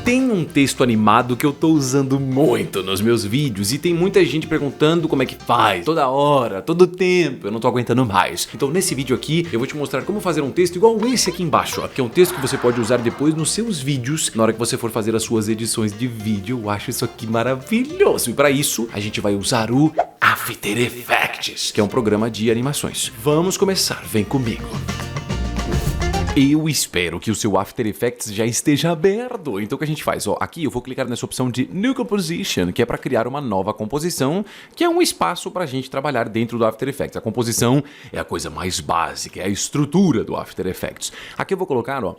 Tem um texto animado que eu tô usando muito nos meus vídeos e tem muita gente perguntando como é que faz, toda hora, todo tempo, eu não tô aguentando mais. Então nesse vídeo aqui eu vou te mostrar como fazer um texto igual esse aqui embaixo, ó, que é um texto que você pode usar depois nos seus vídeos, na hora que você for fazer as suas edições de vídeo. Eu acho isso aqui maravilhoso e para isso a gente vai usar o After Effects, que é um programa de animações. Vamos começar, vem comigo. Eu espero que o seu After Effects já esteja aberto. Então o que a gente faz? Ó, aqui eu vou clicar nessa opção de New Composition, que é para criar uma nova composição, que é um espaço para a gente trabalhar dentro do After Effects. A composição é a coisa mais básica, é a estrutura do After Effects. Aqui eu vou colocar, ó,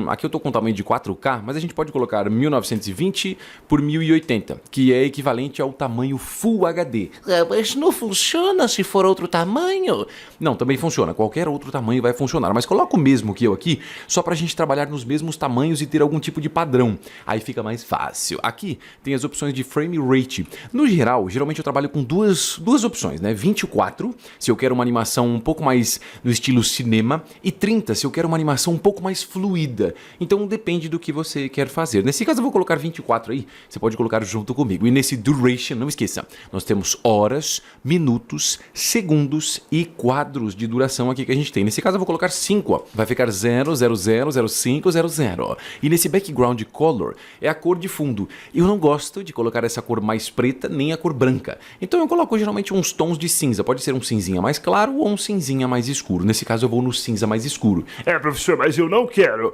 aqui eu tô com um tamanho de 4K, mas a gente pode colocar 1920 por 1080, que é equivalente ao tamanho Full HD. Mas não funciona se for outro tamanho? Não, também funciona. Qualquer outro tamanho vai funcionar, mas coloca o mesmo que eu aqui, só pra gente trabalhar nos mesmos tamanhos e ter algum tipo de padrão. Aí fica mais fácil. Aqui tem as opções de frame rate. No geral, geralmente eu trabalho com duas opções, né? 24, se eu quero uma animação um pouco mais no estilo cinema, e 30, se eu quero uma animação um pouco mais fluida. Então depende do que você quer fazer. Nesse caso eu vou colocar 24 aí, você pode colocar junto comigo. E nesse duration, não esqueça, nós temos horas, minutos, segundos e quadros de duração aqui que a gente tem. Nesse caso eu vou colocar 5, ó. Vai ficar 0000500. E nesse background color é a cor de fundo. Eu não gosto de colocar essa cor mais preta nem a cor branca. Então eu coloco geralmente uns tons de cinza. Pode ser um cinzinha mais claro ou um cinzinha mais escuro. Nesse caso eu vou no cinza mais escuro. Professor, mas eu não quero.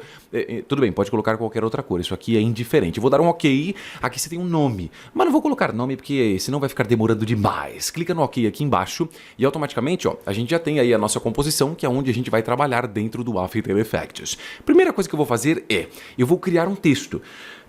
Tudo bem, pode colocar qualquer outra cor. Isso aqui é indiferente. Eu vou dar um OK. Aqui você tem um nome. Mas não vou colocar nome porque senão vai ficar demorando demais. Clica no OK aqui embaixo e automaticamente, ó, a gente já tem aí a nossa composição, que é onde a gente vai trabalhar dentro do After Effects. Primeira coisa que eu vou fazer é, eu vou criar um texto.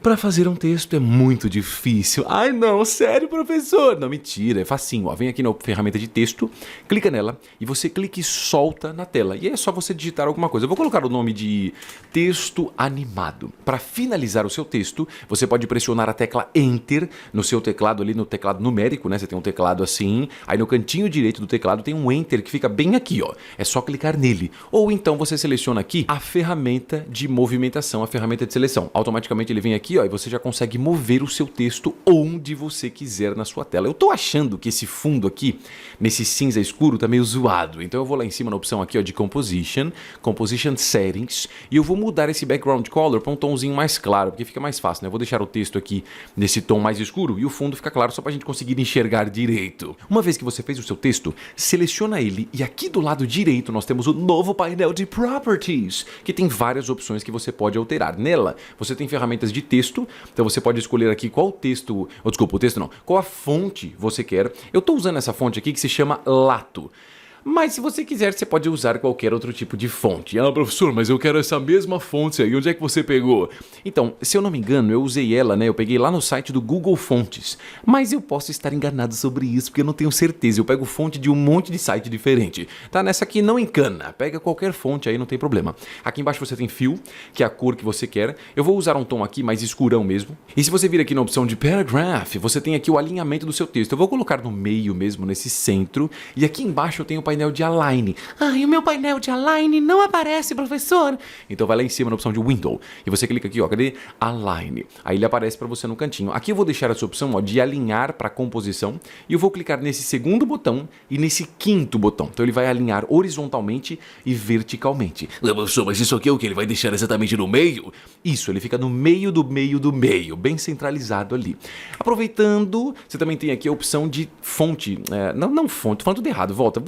Para fazer um texto é muito difícil. Ai não, sério, professor? Não, mentira, é facinho. Ó, vem aqui na ferramenta de texto, clica nela e você clica e solta na tela. E é só você digitar alguma coisa. Eu vou colocar o nome de texto animado. Para finalizar o seu texto, você pode pressionar a tecla Enter no seu teclado ali, no teclado numérico, né? Você tem um teclado assim, aí no cantinho direito do teclado tem um Enter que fica bem aqui, ó. É só clicar nele. Ou então você seleciona aqui a ferramenta de movimentação, a ferramenta de seleção. Automaticamente ele vem aqui, ó, e você já consegue mover o seu texto onde você quiser na sua tela. Eu tô achando que esse fundo aqui, nesse cinza escuro, tá meio zoado. Então eu vou lá em cima na opção aqui, ó, de Composition Settings, e eu vou mudar esse background color para um tomzinho mais claro, porque fica mais fácil, né? Eu vou deixar o texto aqui nesse tom mais escuro e o fundo fica claro só pra gente conseguir enxergar direito. Uma vez que você fez o seu texto, seleciona ele e aqui do lado direito nós temos o novo painel de Properties, que tem várias opções que você pode alterar. Nela, você tem ferramentas de texto, então você pode escolher aqui qual texto, qual a fonte você quer. Eu estou usando essa fonte aqui que se chama Lato. Mas se você quiser, você pode usar qualquer outro tipo de fonte. Ah, professor, mas eu quero essa mesma fonte aí. Onde é que você pegou? Então, se eu não me engano, eu usei ela, né? Eu peguei lá no site do Google Fontes. Mas eu posso estar enganado sobre isso, porque eu não tenho certeza. Eu pego fonte de um monte de site diferente. Tá? Nessa aqui não encana. Pega qualquer fonte aí, não tem problema. Aqui embaixo você tem Fill, que é a cor que você quer. Eu vou usar um tom aqui mais escurão mesmo. E se você vir aqui na opção de Paragraph, você tem aqui o alinhamento do seu texto. Eu vou colocar no meio mesmo, nesse centro. E aqui embaixo eu tenho o painel de Align. Ai, o meu painel de Align não aparece, professor. Então vai lá em cima na opção de Window e você clica aqui, ó, cadê? Align. Aí ele aparece para você no cantinho. Aqui eu vou deixar essa opção, ó, de alinhar para composição e eu vou clicar nesse segundo botão e nesse quinto botão. Então ele vai alinhar horizontalmente e verticalmente. Professor, mas isso aqui é o que? Ele vai deixar exatamente no meio? Isso, ele fica no meio do meio do meio, bem centralizado ali. Aproveitando, você também tem aqui a opção de fonte. Não fonte, tô falando tudo errado, volta.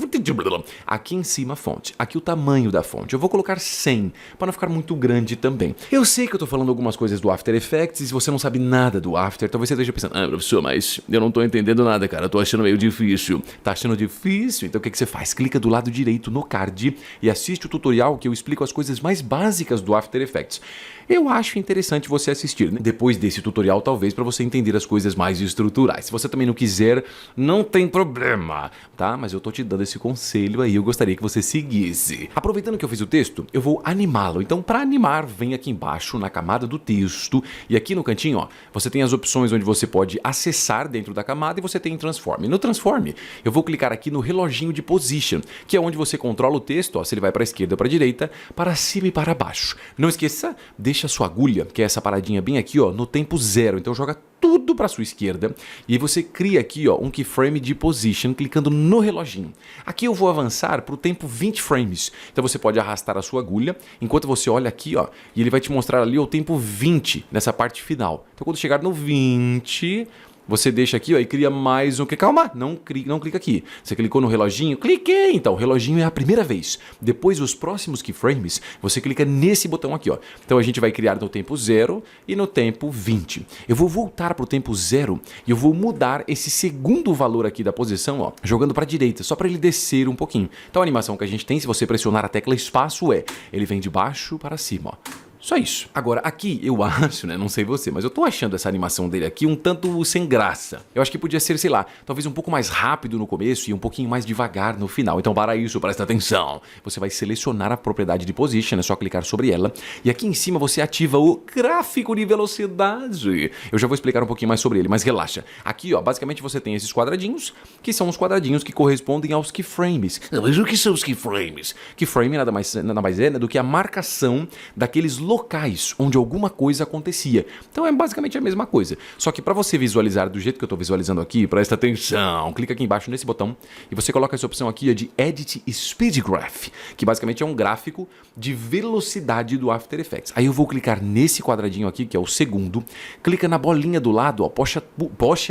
Aqui em cima a fonte, aqui o tamanho da fonte. Eu vou colocar 100, para não ficar muito grande também. Eu sei que eu tô falando algumas coisas do After Effects, e se você não sabe nada do After, talvez você esteja pensando, professor, mas eu não tô entendendo nada, cara, eu tô achando meio difícil. Tá achando difícil? Então o que você faz? Clica do lado direito no card e assiste o tutorial que eu explico as coisas mais básicas do After Effects. Eu acho interessante você assistir, né? Depois desse tutorial, talvez, para você entender as coisas mais estruturais. Se você também não quiser, não tem problema, tá? Mas eu tô te dando esse conselho aí, eu gostaria que você seguisse. Aproveitando que eu fiz o texto, eu vou animá-lo. Então, para animar, vem aqui embaixo, na camada do texto, e aqui no cantinho, ó, você tem as opções onde você pode acessar dentro da camada e você tem Transform. No Transform, eu vou clicar aqui no reloginho de Position, que é onde você controla o texto, ó, se ele vai para a esquerda ou para a direita, para cima e para baixo. Não esqueça, deixa deixa a sua agulha, que é essa paradinha bem aqui, ó, no tempo 0. Então joga tudo para sua esquerda e aí você cria aqui, ó, um keyframe de position clicando no reloginho. Aqui eu vou avançar para o tempo 20 frames. Então você pode arrastar a sua agulha enquanto você olha aqui, ó, e ele vai te mostrar ali o tempo 20 nessa parte final. Então quando chegar no 20, você deixa aqui, ó, e cria mais um... Calma, não clica aqui. Você clicou no reloginho? Cliquei! Então, o reloginho é a primeira vez. Depois, os próximos keyframes, você clica nesse botão aqui, ó. Então, a gente vai criar no tempo 0 e no tempo 20. Eu vou voltar para o tempo 0 e eu vou mudar esse segundo valor aqui da posição, ó, jogando para a direita, só para ele descer um pouquinho. Então, a animação que a gente tem, se você pressionar a tecla espaço, ele vem de baixo para cima, ó. Só isso. Agora, aqui eu acho, né, não sei você, mas eu tô achando essa animação dele aqui um tanto sem graça. Eu acho que podia ser, sei lá, talvez um pouco mais rápido no começo e um pouquinho mais devagar no final. Então, para isso, presta atenção. Você vai selecionar a propriedade de position, é só clicar sobre ela. E aqui em cima você ativa o gráfico de velocidade. Eu já vou explicar um pouquinho mais sobre ele, mas relaxa. Aqui, ó, basicamente você tem esses quadradinhos, que são os quadradinhos que correspondem aos keyframes. Mas o que são os keyframes? Keyframe nada mais é, né, do que a marcação daqueles locais onde alguma coisa acontecia. Então é basicamente a mesma coisa. Só que para você visualizar do jeito que eu estou visualizando aqui, presta atenção, clica aqui embaixo nesse botão e você coloca essa opção aqui de Edit Speed Graph, que basicamente é um gráfico de velocidade do After Effects. Aí eu vou clicar nesse quadradinho aqui, que é o segundo, clica na bolinha do lado, ó, puxa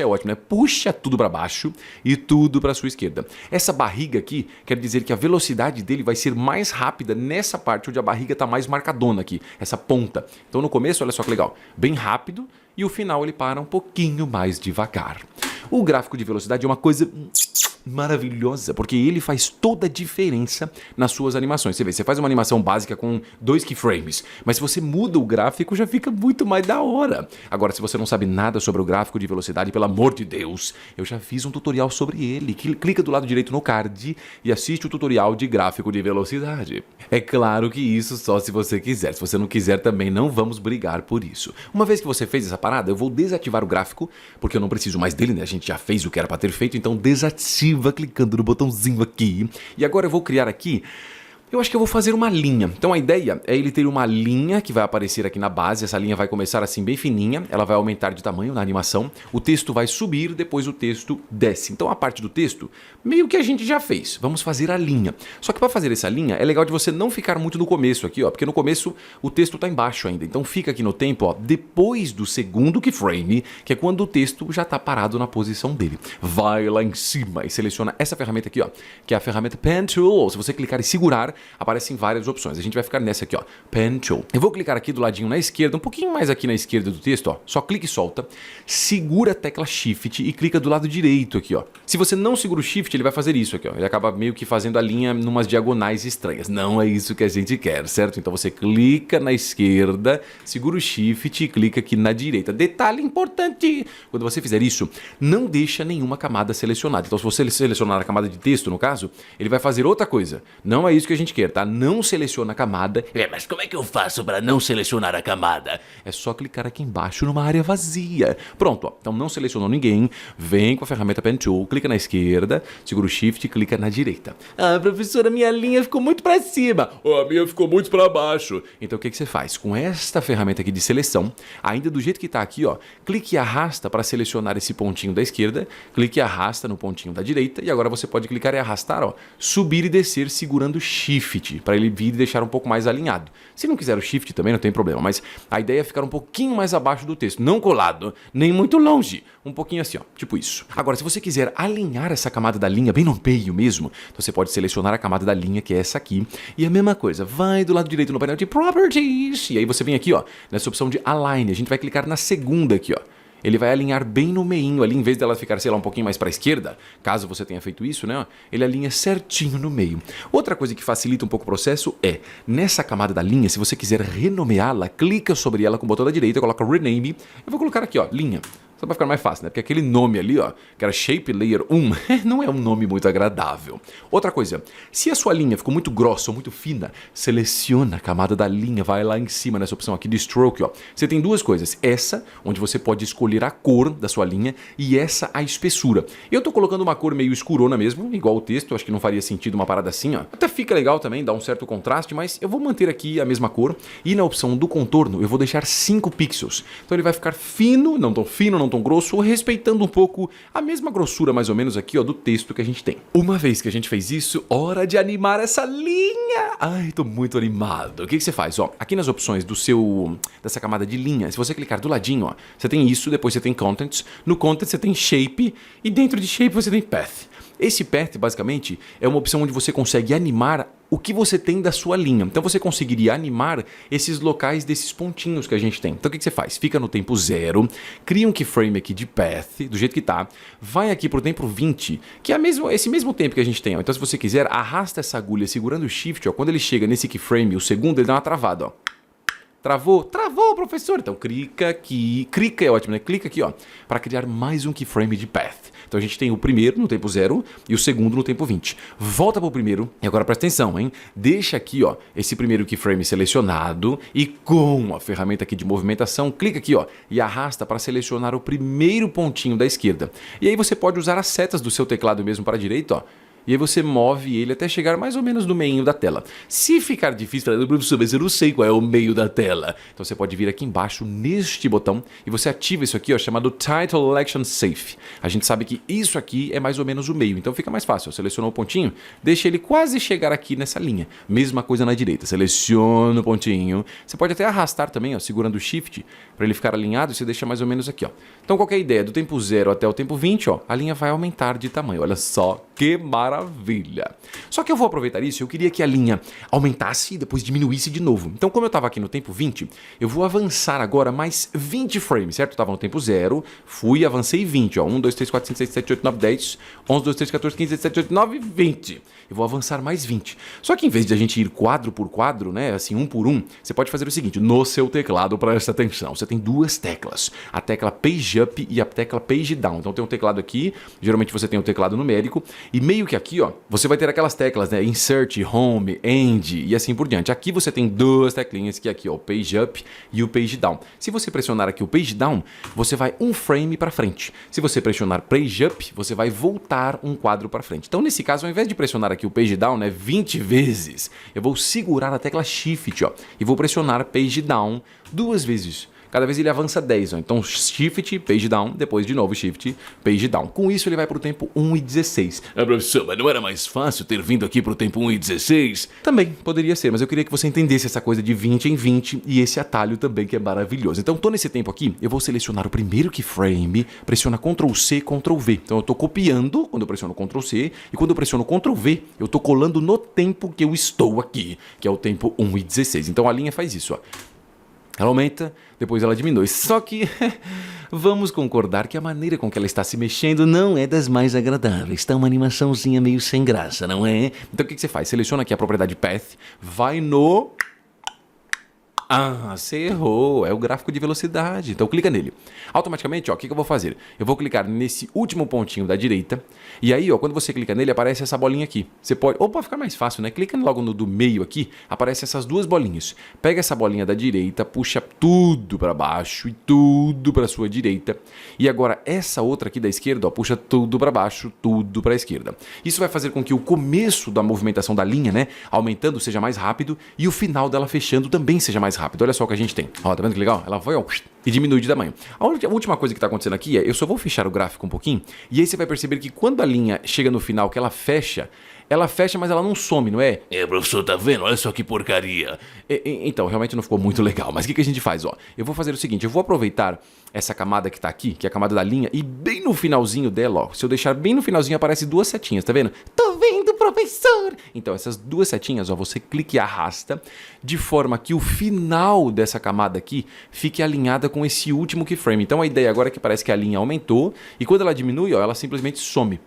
é ótimo, né? Puxa tudo para baixo e tudo para sua esquerda. Essa barriga aqui quer dizer que a velocidade dele vai ser mais rápida nessa parte onde a barriga está mais marcadona aqui, essa ponta. Então no começo, olha só que legal, bem rápido e o final ele para um pouquinho mais devagar. O gráfico de velocidade é uma coisa maravilhosa, porque ele faz toda a diferença nas suas animações. Você vê, você faz uma animação básica com 2 keyframes, mas se você muda o gráfico, já fica muito mais da hora. Agora, se você não sabe nada sobre o gráfico de velocidade, pelo amor de Deus, eu já fiz um tutorial sobre ele. Clica do lado direito no card e assiste o tutorial de gráfico de velocidade. É claro que isso só se você quiser. Se você não quiser, também não vamos brigar por isso. Uma vez que você fez essa parada, eu vou desativar o gráfico, porque eu não preciso mais dele, né? A gente já fez o que era para ter feito, então desativa clicando no botãozinho aqui. E agora eu vou criar aqui, eu acho que eu vou fazer uma linha. Então a ideia é ele ter uma linha que vai aparecer aqui na base. Essa linha vai começar assim bem fininha, ela vai aumentar de tamanho na animação, o texto vai subir, depois o texto desce. Então a parte do texto, meio que a gente já fez. Vamos fazer a linha. Só que para fazer essa linha, é legal de você não ficar muito no começo aqui, ó, porque no começo o texto está embaixo ainda. Então fica aqui no tempo, ó, depois do segundo keyframe, que é quando o texto já está parado na posição dele. Vai lá em cima e seleciona essa ferramenta aqui, ó, que é a ferramenta Pen Tool. Se você clicar e segurar, aparecem várias opções. A gente vai ficar nessa aqui, ó, Pen Tool. Eu vou clicar aqui do ladinho na esquerda, um pouquinho mais aqui na esquerda do texto, ó. Só clica e solta. Segura a tecla Shift e clica do lado direito aqui, ó. Se você não segura o Shift, ele vai fazer isso aqui, ó. Ele acaba meio que fazendo a linha numas diagonais estranhas. Não é isso que a gente quer, certo? Então você clica na esquerda, segura o Shift e clica aqui na direita. Detalhe importante! Quando você fizer isso, não deixa nenhuma camada selecionada. Então se você selecionar a camada de texto, no caso, ele vai fazer outra coisa. Não é isso que a gente quer, tá? Não seleciona a camada. Mas como é que eu faço para não selecionar a camada? É só clicar aqui embaixo numa área vazia. Pronto, ó. Então não selecionou ninguém. Vem com a ferramenta Pen Tool, clica na esquerda, segura o Shift e clica na direita. Ah, professora, minha linha ficou muito para cima. Oh, a minha ficou muito para baixo. Então o que você faz? Com esta ferramenta aqui de seleção, ainda do jeito que está aqui, ó, clique e arrasta para selecionar esse pontinho da esquerda, clique e arrasta no pontinho da direita e agora você pode clicar e arrastar, ó, subir e descer segurando o Shift para ele vir e deixar um pouco mais alinhado. Se não quiser o Shift também não tem problema, mas a ideia é ficar um pouquinho mais abaixo do texto, não colado, nem muito longe, um pouquinho assim, ó, tipo isso. Agora, se você quiser alinhar essa camada da linha bem no meio mesmo, então você pode selecionar a camada da linha, que é essa aqui, e a mesma coisa, vai do lado direito no painel de Properties, e aí você vem aqui, ó, nessa opção de Align, a gente vai clicar na segunda aqui, ó. Ele vai alinhar bem no meinho ali, em vez dela ficar, sei lá, um pouquinho mais para a esquerda, caso você tenha feito isso, né? Ele alinha certinho no meio. Outra coisa que facilita um pouco o processo é, nessa camada da linha, se você quiser renomeá-la, clica sobre ela com o botão da direita, coloca Rename. Eu vou colocar aqui, ó, linha. Só pra ficar mais fácil, né? Porque aquele nome ali, ó, que era Shape Layer 1, não é um nome muito agradável. Outra coisa, se a sua linha ficou muito grossa ou muito fina, seleciona a camada da linha, vai lá em cima nessa opção aqui de Stroke, ó. Você tem duas coisas, essa, onde você pode escolher a cor da sua linha, e essa, a espessura. Eu tô colocando uma cor meio escurona mesmo, igual o texto, acho que não faria sentido uma parada assim, ó. Até fica legal também, dá um certo contraste, mas eu vou manter aqui a mesma cor, e na opção do contorno eu vou deixar 5 pixels. Então ele vai ficar fino, não tão grosso, respeitando um pouco a mesma grossura mais ou menos aqui, ó, do texto que a gente tem. Uma vez que a gente fez isso, hora de animar essa linha. Ai, tô muito animado. O que você faz? Ó, aqui nas opções dessa camada de linha, se você clicar do ladinho, ó, você tem isso, depois você tem Contents, no Contents você tem Shape e dentro de Shape você tem Path. Esse Path, basicamente, é uma opção onde você consegue animar o que você tem da sua linha. Então você conseguiria animar esses locais desses pontinhos que a gente tem. Então o que você faz? Fica no tempo 0, cria um keyframe aqui de Path, do jeito que tá, vai aqui pro tempo 20, que é esse mesmo tempo que a gente tem. Ó. Então se você quiser, arrasta essa agulha segurando o Shift, ó, quando ele chega nesse keyframe, o segundo, ele dá uma travada, ó. Travou? Travou, professor! Então clica aqui, clica é ótimo, né? Clica aqui, ó, para criar mais um keyframe de Path. Então a gente tem o primeiro no tempo 0 e o segundo no tempo 20. Volta para o primeiro e agora presta atenção, hein? Deixa aqui, ó, esse primeiro keyframe selecionado e com a ferramenta aqui de movimentação, clica aqui, ó, e arrasta para selecionar o primeiro pontinho da esquerda. E aí você pode usar as setas do seu teclado mesmo para a direita, ó. E aí você move ele até chegar mais ou menos no meio da tela. Se ficar difícil, professor, mas eu não sei qual é o meio da tela. Então você pode vir aqui embaixo neste botão e você ativa isso aqui, ó, chamado Title Action Safe. A gente sabe que isso aqui é mais ou menos o meio, então fica mais fácil. Selecionou o pontinho, deixa ele quase chegar aqui nessa linha. Mesma coisa na direita, seleciona o pontinho. Você pode até arrastar também, ó, segurando o Shift, para ele ficar alinhado e você deixa mais ou menos aqui, ó. Então qualquer ideia, do tempo 0 até o tempo 20, ó, a linha vai aumentar de tamanho. Olha só que maravilha. Só que eu vou aproveitar isso, eu queria que a linha aumentasse e depois diminuísse de novo. Então, como eu estava aqui no tempo 20, eu vou avançar agora mais 20 frames, certo? Eu estava no tempo 0, fui, avancei 20, ó. 1, 2, 3, 4, 5, 6, 7, 8, 9, 10, 11, 12, 13, 14, 15, 17, 18, 19, 20. Eu vou avançar mais 20. Só que em vez de a gente ir quadro por quadro, né, assim, um por um, você pode fazer o seguinte, no seu teclado, presta atenção, você tem duas teclas, a tecla Page Up e a tecla Page Down. Então tem um teclado aqui, geralmente você tem um teclado numérico, e meio que aqui, ó, você vai ter aquelas teclas, né, Insert, Home, End e assim por diante. Aqui você tem duas teclinhas, que é aqui, ó, o Page Up e o Page Down. Se você pressionar aqui o Page Down, você vai um frame para frente. Se você pressionar Page Up, você vai voltar um quadro para frente. Então nesse caso, ao invés de pressionar aqui o Page Down, né, 20 vezes, eu vou segurar a tecla Shift, ó, e vou pressionar Page Down 2 vezes. Cada vez ele avança 10, ó. Então Shift, Page Down, depois de novo Shift, Page Down. Com isso ele vai para o tempo 1 e 16. Ah, professor, mas não era mais fácil ter vindo aqui para o tempo 1 e 16? Também poderia ser, mas eu queria que você entendesse essa coisa de 20 em 20 e esse atalho também que é maravilhoso. Então tô nesse tempo aqui, eu vou selecionar o primeiro keyframe, pressiona Ctrl C, Ctrl V. Então eu tô copiando quando eu pressiono Ctrl C e quando eu pressiono Ctrl V, eu tô colando no tempo que eu estou aqui, que é o tempo 1 e 16. Então a linha faz isso, ó. Ela aumenta, depois ela diminui. Só que vamos concordar que a maneira com que ela está se mexendo não é das mais agradáveis. Está uma animaçãozinha meio sem graça, não é? Então o que você faz? Seleciona aqui a propriedade Path, vai no... Ah, você errou, é o gráfico de velocidade, então clica nele. Automaticamente, ó, o que eu vou fazer? Eu vou clicar nesse último pontinho da direita, e aí, ó, quando você clica nele, aparece essa bolinha aqui. Você pode, ou pode ficar mais fácil, né? Clica logo no do meio aqui, aparece essas duas bolinhas. Pega essa bolinha da direita, puxa tudo para baixo e tudo para sua direita. E agora essa outra aqui da esquerda, ó, puxa tudo para baixo, tudo para a esquerda. Isso vai fazer com que o começo da movimentação da linha, né, aumentando, seja mais rápido, e o final dela fechando também seja mais rápido. Olha só o que a gente tem. Ó, tá vendo que legal? Ela vai, ó, e diminui de tamanho. A última coisa que tá acontecendo aqui é, eu só vou fechar o gráfico um pouquinho, e aí você vai perceber que quando a linha chega no final, que ela fecha, mas ela não some, não é? É, professor, tá vendo? Olha só que porcaria. Então, realmente não ficou muito legal. Mas o que a gente faz, ó? Eu vou fazer o seguinte, eu vou aproveitar essa camada que tá aqui, que é a camada da linha, e bem no finalzinho dela, ó, se eu deixar bem no finalzinho, aparece duas setinhas, tá vendo? Tô vendo, professor! Então, essas duas setinhas, ó, você clica e arrasta, de forma que o final dessa camada aqui fique alinhada com esse último keyframe. Então, a ideia agora é que parece que a linha aumentou, e quando ela diminui, ó, ela simplesmente some.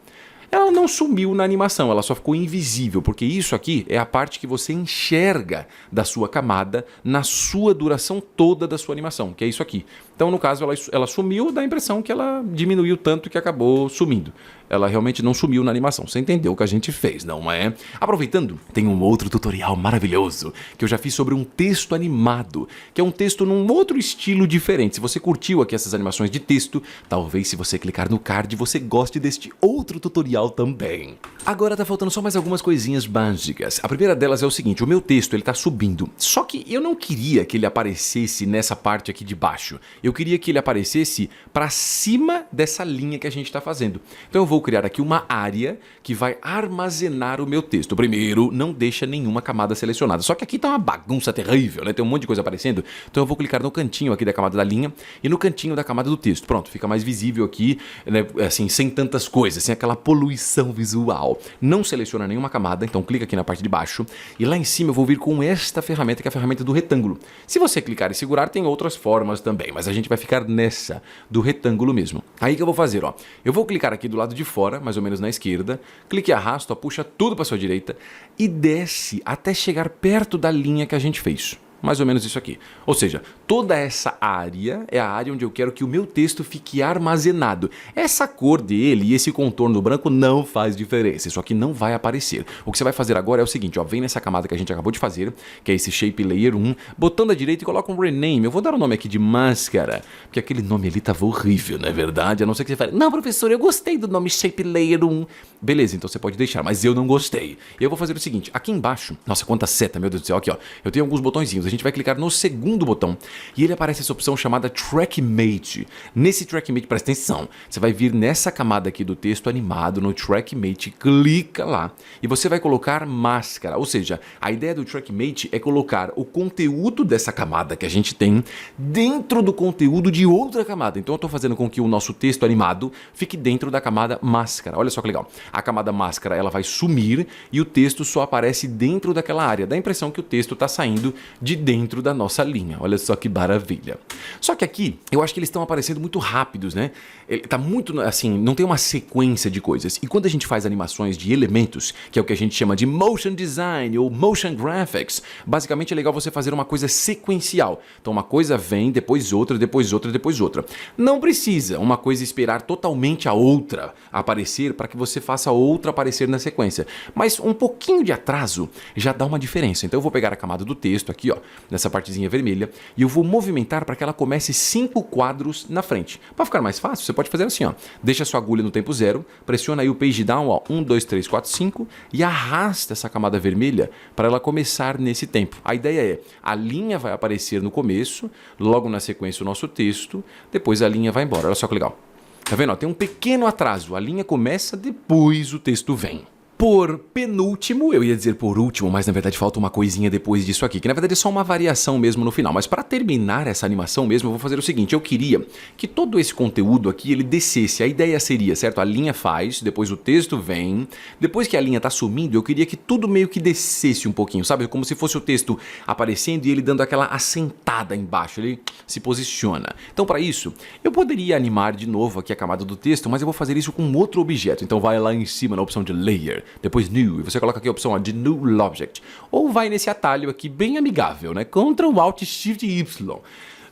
ela não sumiu na animação, ela só ficou invisível, porque isso aqui é a parte que você enxerga da sua camada na sua duração toda da sua animação, que é isso aqui. Então, no caso, ela sumiu, dá a impressão que ela diminuiu tanto que acabou sumindo. Ela realmente não sumiu na animação. Você entendeu o que a gente fez, não é? Aproveitando, tem um outro tutorial maravilhoso que eu já fiz sobre um texto animado, que é um texto num outro estilo diferente. Se você curtiu aqui essas animações de texto, talvez se você clicar no card você goste deste outro tutorial também. Agora tá faltando só mais algumas coisinhas básicas. A primeira delas é o seguinte, o meu texto ele tá subindo, só que eu não queria que ele aparecesse nessa parte aqui de baixo. Eu queria que ele aparecesse para cima dessa linha que a gente está fazendo. Então eu vou criar aqui uma área que vai armazenar o meu texto. Primeiro, não deixa nenhuma camada selecionada. Só que aqui tá uma bagunça terrível, né? Tem um monte de coisa aparecendo. Então eu vou clicar no cantinho aqui da camada da linha e no cantinho da camada do texto. Pronto, fica mais visível aqui, né? Assim, sem tantas coisas, sem aquela poluição visual. Não seleciona nenhuma camada, então clica aqui na parte de baixo e lá em cima eu vou vir com esta ferramenta, que é a ferramenta do retângulo. Se você clicar e segurar, tem outras formas também, mas a gente vai ficar nessa do retângulo mesmo. Aí que eu vou fazer, ó. Eu vou clicar aqui do lado de fora, mais ou menos na esquerda, clique e arrasta, ó, puxa tudo para sua direita e desce até chegar perto da linha que a gente fez. Mais ou menos isso aqui. Ou seja, toda essa área é a área onde eu quero que o meu texto fique armazenado. Essa cor dele e esse contorno branco não faz diferença. Isso aqui não vai aparecer. O que você vai fazer agora é o seguinte, ó, vem nessa camada que a gente acabou de fazer, que é esse Shape Layer 1, botão da direita e coloca um Rename. Eu vou dar o nome aqui de Máscara, porque aquele nome ali tava horrível, não é verdade? A não ser que você fale, não, professor, eu gostei do nome Shape Layer 1. Beleza, então você pode deixar, mas eu não gostei. Eu vou fazer o seguinte, aqui embaixo, nossa, quanta seta, meu Deus do céu, aqui ó, eu tenho alguns botõezinhos. A gente vai clicar no segundo botão e ele aparece essa opção chamada TrackMate. Nesse TrackMate, presta atenção, você vai vir nessa camada aqui do texto animado, no TrackMate, clica lá e você vai colocar máscara. Ou seja, a ideia do TrackMate é colocar o conteúdo dessa camada que a gente tem dentro do conteúdo de outra camada. Então eu estou fazendo com que o nosso texto animado fique dentro da camada máscara. Olha só que legal. A camada máscara ela vai sumir e o texto só aparece dentro daquela área. Dá a impressão que o texto está saindo de dentro da nossa linha. Olha só que maravilha. Só que aqui, eu acho que eles estão aparecendo muito rápidos, né? Ele tá muito, assim, não tem uma sequência de coisas. E quando a gente faz animações de elementos, que é o que a gente chama de motion design ou motion graphics, basicamente é legal você fazer uma coisa sequencial. Então uma coisa vem, depois outra, depois outra, depois outra. Não precisa uma coisa esperar totalmente a outra aparecer para que você faça outra aparecer na sequência. Mas um pouquinho de atraso já dá uma diferença. Então eu vou pegar a camada do texto aqui, ó, nessa partezinha vermelha, e eu vou movimentar para que ela comece 5 quadros na frente. Para ficar mais fácil, você pode fazer assim, ó. Deixa a sua agulha no tempo 0, pressiona aí o page down, ó, 1, 2, 3, 4, 5, e arrasta essa camada vermelha para ela começar nesse tempo. A ideia é, a linha vai aparecer no começo, logo na sequência o nosso texto, depois a linha vai embora. Olha só que legal. Tá vendo? Ó, tem um pequeno atraso. A linha começa, depois o texto vem. Por penúltimo, eu ia dizer por último, mas na verdade falta uma coisinha depois disso aqui, que na verdade é só uma variação mesmo no final. Mas para terminar essa animação mesmo, eu vou fazer o seguinte, eu queria que todo esse conteúdo aqui, ele descesse. A ideia seria, certo? A linha faz, depois o texto vem, depois que a linha tá sumindo, eu queria que tudo meio que descesse um pouquinho, sabe? Como se fosse o texto aparecendo e ele dando aquela assentada embaixo, ele se posiciona. Então para isso, eu poderia animar de novo aqui a camada do texto, mas eu vou fazer isso com outro objeto. Então vai lá em cima na opção de Layer, depois New, e você coloca aqui a opção de New Object, ou vai nesse atalho aqui bem amigável, né? Ctrl Alt Shift Y.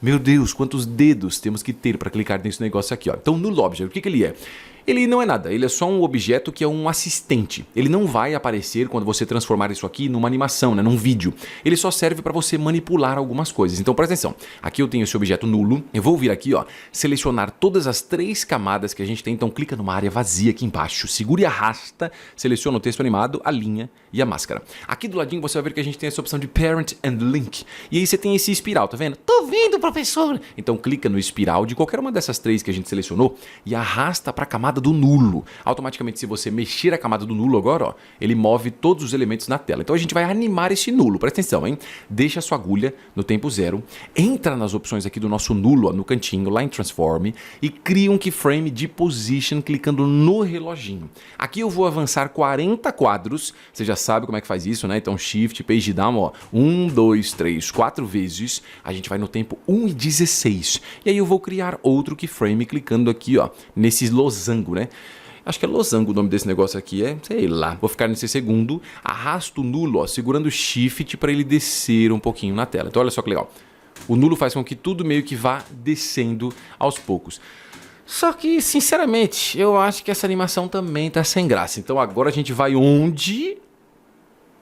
Meu Deus, quantos dedos temos que ter para clicar nesse negócio aqui, ó. Então, Null Object, o que ele é? Ele não é nada, ele é só um objeto que é um assistente. Ele não vai aparecer quando você transformar isso aqui numa animação, né, num vídeo. Ele só serve para você manipular algumas coisas. Então presta atenção, aqui eu tenho esse objeto nulo, eu vou vir aqui, ó, selecionar todas as 3 camadas que a gente tem, então clica numa área vazia aqui embaixo, segura e arrasta, seleciona o texto animado, a linha e a máscara. Aqui do ladinho você vai ver que a gente tem essa opção de Parent and Link, e aí você tem esse espiral, tá vendo? Tô vendo, professor. Então clica no espiral de qualquer uma dessas 3 que a gente selecionou e arrasta para a camada do nulo. Automaticamente, se você mexer a camada do nulo agora, ó, ele move todos os elementos na tela. Então a gente vai animar esse nulo. Presta atenção, hein? Deixa a sua agulha no tempo 0, entra nas opções aqui do nosso nulo, ó, no cantinho, lá em Transform, e cria um keyframe de Position clicando no reloginho. Aqui eu vou avançar 40 quadros, você já sabe como é que faz isso, né? Então Shift, Page Down, ó, 1, 2, 3, 4 vezes, a gente vai no tempo 1:16. E aí eu vou criar outro keyframe clicando aqui, ó, nesse losango, né? Acho que é losango o nome desse negócio aqui, sei lá. Vou ficar nesse segundo, arrasto o nulo, ó, segurando o shift para ele descer um pouquinho na tela. Então olha só que legal. O nulo faz com que tudo meio que vá descendo aos poucos. Só que, sinceramente, eu acho que essa animação também tá sem graça. Então agora a gente vai onde...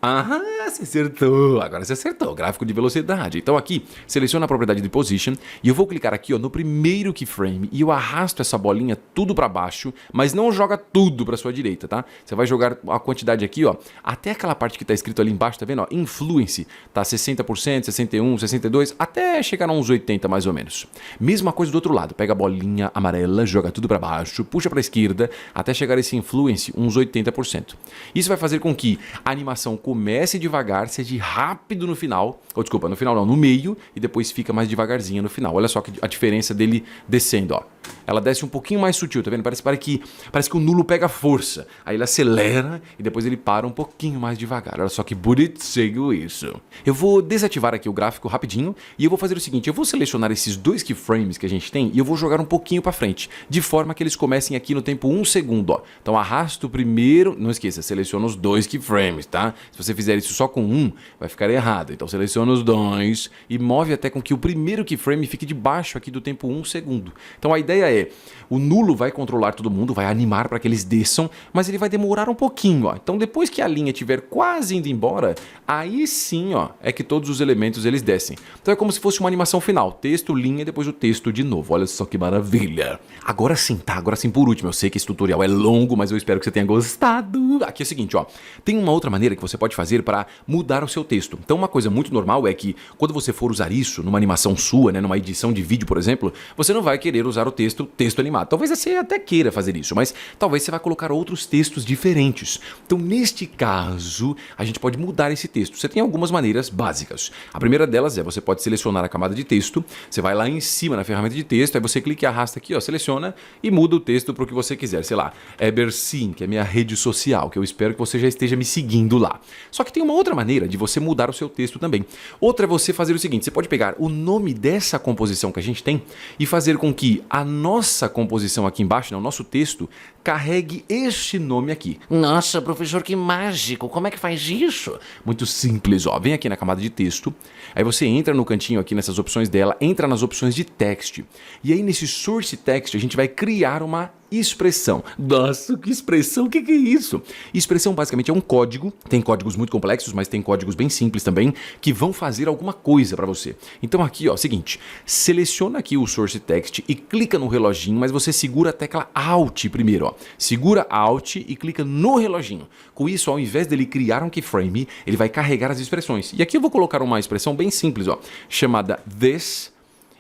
Ah, você acertou. Agora você acertou. Gráfico de velocidade. Então aqui, seleciona a propriedade de Position e eu vou clicar aqui ó, no primeiro keyframe e eu arrasto essa bolinha tudo para baixo, mas não joga tudo para sua direita, tá? Você vai jogar a quantidade aqui, ó, até aquela parte que tá escrito ali embaixo, tá vendo? Ó, Influence, tá 60%, 61%, 62%, até chegar a uns 80% mais ou menos. Mesma coisa do outro lado. Pega a bolinha amarela, joga tudo para baixo, puxa para a esquerda, até chegar esse Influence, uns 80%. Isso vai fazer com que a animação comece devagar, seja rápido no final, ou desculpa, no final não, no meio, e depois fica mais devagarzinho no final. Olha só a diferença dele descendo, ó. Ela desce um pouquinho mais sutil, tá vendo? Parece que o nulo pega força. Aí ele acelera e depois ele para um pouquinho mais devagar. Olha só que bonitinho isso. Eu vou desativar aqui o gráfico rapidinho e eu vou fazer o seguinte, eu vou selecionar esses dois keyframes que a gente tem e eu vou jogar um pouquinho para frente, de forma que eles comecem aqui no tempo 1 segundo, ó. Então arrasto o primeiro, não esqueça, seleciona os dois keyframes, tá? Se você fizer isso só com um, vai ficar errado. Então seleciona os dois e move até com que o primeiro keyframe fique debaixo aqui do tempo 1 segundo. Então a ideia é, o nulo vai controlar todo mundo, vai animar para que eles desçam, mas ele vai demorar um pouquinho, ó. Então depois que a linha estiver quase indo embora, aí sim, ó, é que todos os elementos eles descem. Então é como se fosse uma animação final, texto, linha e depois o texto de novo. Olha só que maravilha. Agora sim, tá? Agora sim por último, eu sei que esse tutorial é longo, mas eu espero que você tenha gostado. Aqui é o seguinte, ó, tem uma outra maneira que você pode fazer para mudar o seu texto. Então uma coisa muito normal é que quando você for usar isso numa animação sua, né, numa edição de vídeo, por exemplo, você não vai querer usar o texto animado. Talvez você até queira fazer isso, mas talvez você vai colocar outros textos diferentes. Então neste caso, a gente pode mudar esse texto. Você tem algumas maneiras básicas. A primeira delas é, você pode selecionar a camada de texto, você vai lá em cima na ferramenta de texto, aí você clica e arrasta aqui, ó, seleciona e muda o texto para o que você quiser. Sei lá, Ebersim, que é minha rede social, que eu espero que você já esteja me seguindo lá. Só que tem uma outra maneira de você mudar o seu texto também. Outra é você fazer o seguinte, você pode pegar o nome dessa composição que a gente tem e fazer com que a nossa composição aqui embaixo, né, o nosso texto, carregue este nome aqui. Nossa, professor, que mágico. Como é que faz isso? Muito simples, ó. Vem aqui na camada de texto, aí você entra no cantinho aqui nessas opções dela, entra nas opções de text. E aí nesse source text a gente vai criar uma expressão. Nossa, que expressão, o que é isso? Expressão basicamente é um código, tem códigos muito complexos, mas tem códigos bem simples também, que vão fazer alguma coisa para você. Então aqui, ó, seguinte, seleciona aqui o source text e clica no reloginho, mas você segura a tecla Alt primeiro, ó. Segura Alt e clica no reloginho. Com isso, ao invés dele criar um keyframe, ele vai carregar as expressões. E aqui eu vou colocar uma expressão bem simples, ó, chamada this.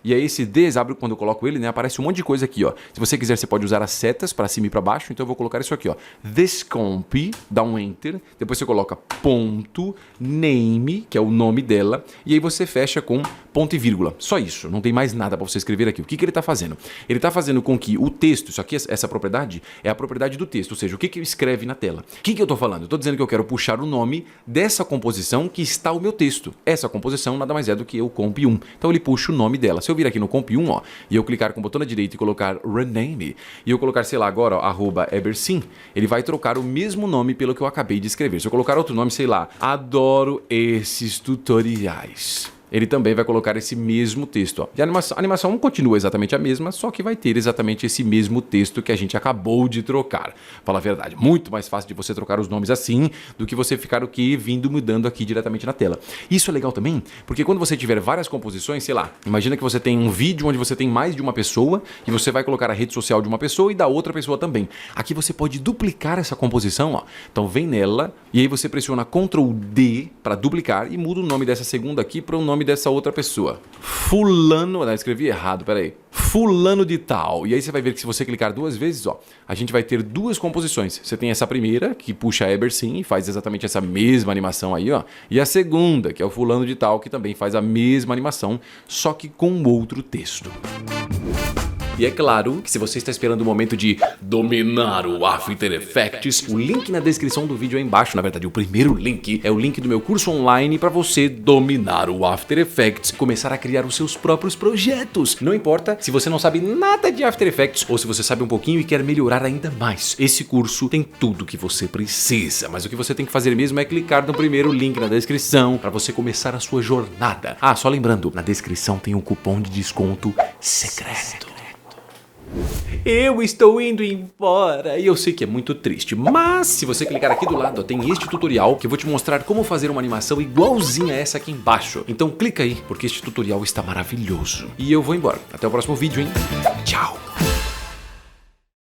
E aí esse this, abre quando eu coloco ele, né, aparece um monte de coisa aqui, ó. Se você quiser, você pode usar as setas para cima e para baixo, então eu vou colocar isso aqui, ó. This comp, dá um enter, depois você coloca ponto, name, que é o nome dela, e aí você fecha com ponto e vírgula. Só isso, não tem mais nada para você escrever aqui. O que ele está fazendo? Ele está fazendo com que o texto, isso aqui, essa propriedade, é a propriedade do texto, ou seja, o que escreve na tela. O que eu estou falando? Eu estou dizendo que eu quero puxar o nome dessa composição que está o meu texto. Essa composição nada mais é do que o comp1. Então ele puxa o nome dela. Se eu vir aqui no comp1, ó, e eu clicar com o botão da direita e colocar rename, e eu colocar, sei lá, agora, ó, @ebersim, ele vai trocar o mesmo nome pelo que eu acabei de escrever. Se eu colocar outro nome, sei lá, adoro esses tutoriais, ele também vai colocar esse mesmo texto, ó. E a animação continua exatamente a mesma, só que vai ter exatamente esse mesmo texto que a gente acabou de trocar. Fala a verdade, muito mais fácil de você trocar os nomes assim do que você ficar o que vindo mudando aqui diretamente na tela. Isso é legal também, porque quando você tiver várias composições, sei lá, imagina que você tem um vídeo onde você tem mais de uma pessoa e você vai colocar a rede social de uma pessoa e da outra pessoa também. Aqui você pode duplicar essa composição, ó. Então vem nela e aí você pressiona Ctrl D para duplicar e muda o nome dessa segunda aqui para o nome dessa outra pessoa. Fulano, não, escrevi errado, peraí. Fulano de tal. E aí você vai ver que se você clicar duas vezes, ó, a gente vai ter duas composições. Você tem essa primeira, que puxa Ebersim e faz exatamente essa mesma animação aí, ó. E a segunda, que é o fulano de tal, que também faz a mesma animação, só que com outro texto. E é claro que se você está esperando o momento de Dominar o After Effects. o link na descrição do vídeo aí embaixo, na verdade o primeiro link é o link do meu curso online para você dominar o After Effects, começar a criar os seus próprios projetos. Não importa se você não sabe nada de After Effects ou se você sabe um pouquinho e quer melhorar ainda mais. Esse curso tem tudo que você precisa, mas o que você tem que fazer mesmo é clicar no primeiro link na descrição para você começar a sua jornada. Ah, só lembrando, na descrição tem um cupom de desconto secreto. Eu estou indo embora e eu sei que é muito triste, mas se você clicar aqui do lado, ó, tem este tutorial que eu vou te mostrar como fazer uma animação igualzinha a essa aqui embaixo. Então clica aí, porque este tutorial está maravilhoso. E eu vou embora. Até o próximo vídeo, hein? Tchau!